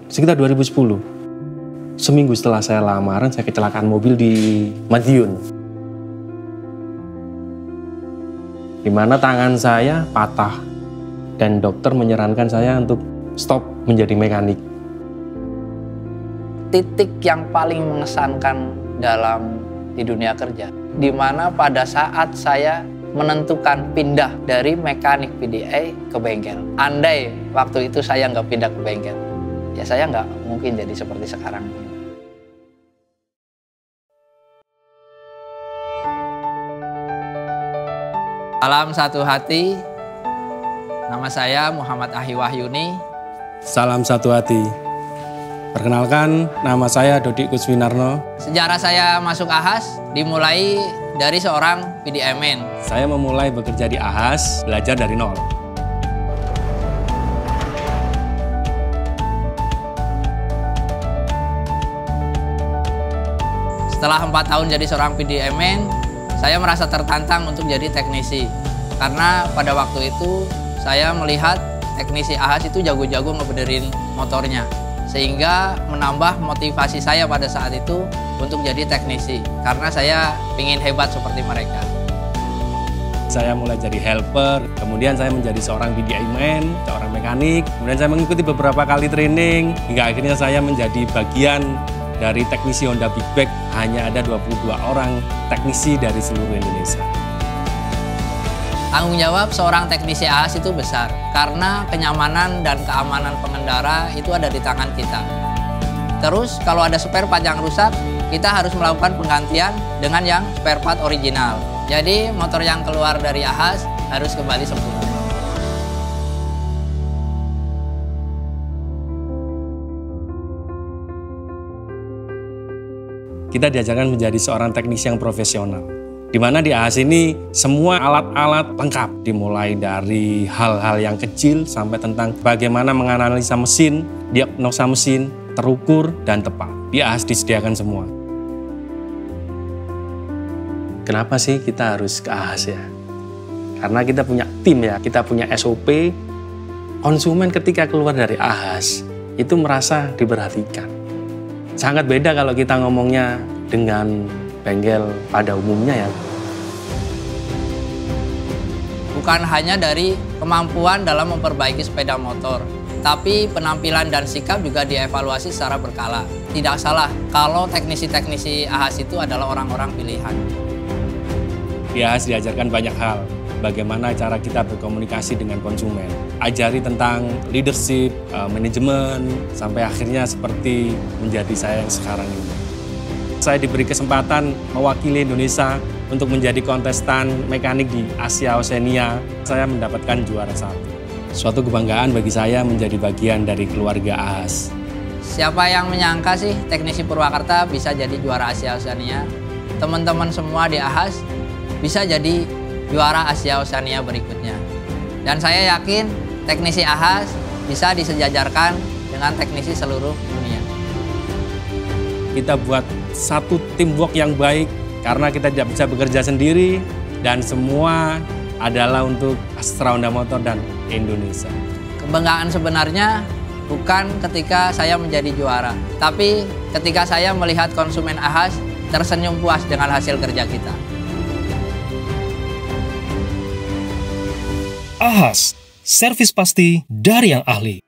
sekitar 2010. Seminggu setelah saya lamaran, saya kecelakaan mobil di Madiun. Di mana tangan saya patah dan dokter menyarankan saya untuk stop menjadi mekanik. Titik yang paling mengesankan di dunia kerja, di mana pada saat saya menentukan pindah dari mekanik PDA ke bengkel. Andai waktu itu saya nggak pindah ke bengkel, ya saya nggak mungkin jadi seperti sekarang. Salam satu hati, nama saya Muhammad Ahi Wahyuni. Salam satu hati. Perkenalkan, nama saya Dodik Kuswinarno. Sejarah saya masuk AHAS dimulai dari seorang PDA-man. Saya memulai bekerja di AHAS, belajar dari nol. Setelah 4 tahun jadi seorang PDA-man, saya merasa tertantang untuk jadi teknisi. Karena pada waktu itu saya melihat teknisi AHAS itu jago-jago ngebenerin motornya. Sehingga menambah motivasi saya pada saat itu untuk jadi teknisi. Karena saya ingin hebat seperti mereka. Saya mulai jadi helper, kemudian saya menjadi seorang PDA-man, seorang mekanik. Kemudian saya mengikuti beberapa kali training, hingga akhirnya saya menjadi bagian dari teknisi Honda Big Bag. Hanya ada 22 orang teknisi dari seluruh Indonesia. Tanggung jawab seorang teknisi AHAS itu besar, karena kenyamanan dan keamanan pengendara itu ada di tangan kita. Terus kalau ada spare part yang rusak, kita harus melakukan penggantian dengan yang spare part original. Jadi motor yang keluar dari AHAS harus kembali sempurna. Kita diajarkan menjadi seorang teknisi yang profesional. Di mana di AHAS ini semua alat-alat lengkap, dimulai dari hal-hal yang kecil sampai tentang bagaimana menganalisa mesin, diagnosa mesin, terukur dan tepat. Di AHAS disediakan semua. Kenapa sih kita harus ke AHAS ya? Karena kita punya tim ya, kita punya SOP. Konsumen ketika keluar dari AHAS itu merasa diperhatikan. Sangat beda kalau kita ngomongnya dengan bengkel pada umumnya ya. Bukan hanya dari kemampuan dalam memperbaiki sepeda motor, tapi penampilan dan sikap juga dievaluasi secara berkala. Tidak salah kalau teknisi-teknisi AHAS itu adalah orang-orang pilihan. Di AHAS diajarkan banyak hal. Bagaimana cara kita berkomunikasi dengan konsumen. Ajari tentang leadership, manajemen, sampai akhirnya seperti menjadi saya yang sekarang ini. Saya diberi kesempatan mewakili Indonesia untuk menjadi kontestan mekanik di Asia Oceania. Saya mendapatkan juara 1. Suatu kebanggaan bagi saya menjadi bagian dari keluarga AHAS. Siapa yang menyangka sih teknisi Purwakarta bisa jadi juara Asia Oceania? Teman-teman semua di AHAS bisa jadi juara Asia Oceania berikutnya. Dan saya yakin teknisi AHAS bisa disejajarkan dengan teknisi seluruh dunia. Kita buat satu teamwork yang baik karena kita tidak bisa bekerja sendiri dan semua adalah untuk Astra Honda Motor dan Indonesia. Kebanggaan sebenarnya bukan ketika saya menjadi juara, tapi ketika saya melihat konsumen AHAS tersenyum puas dengan hasil kerja kita. AHAS, servis pasti dari yang ahli.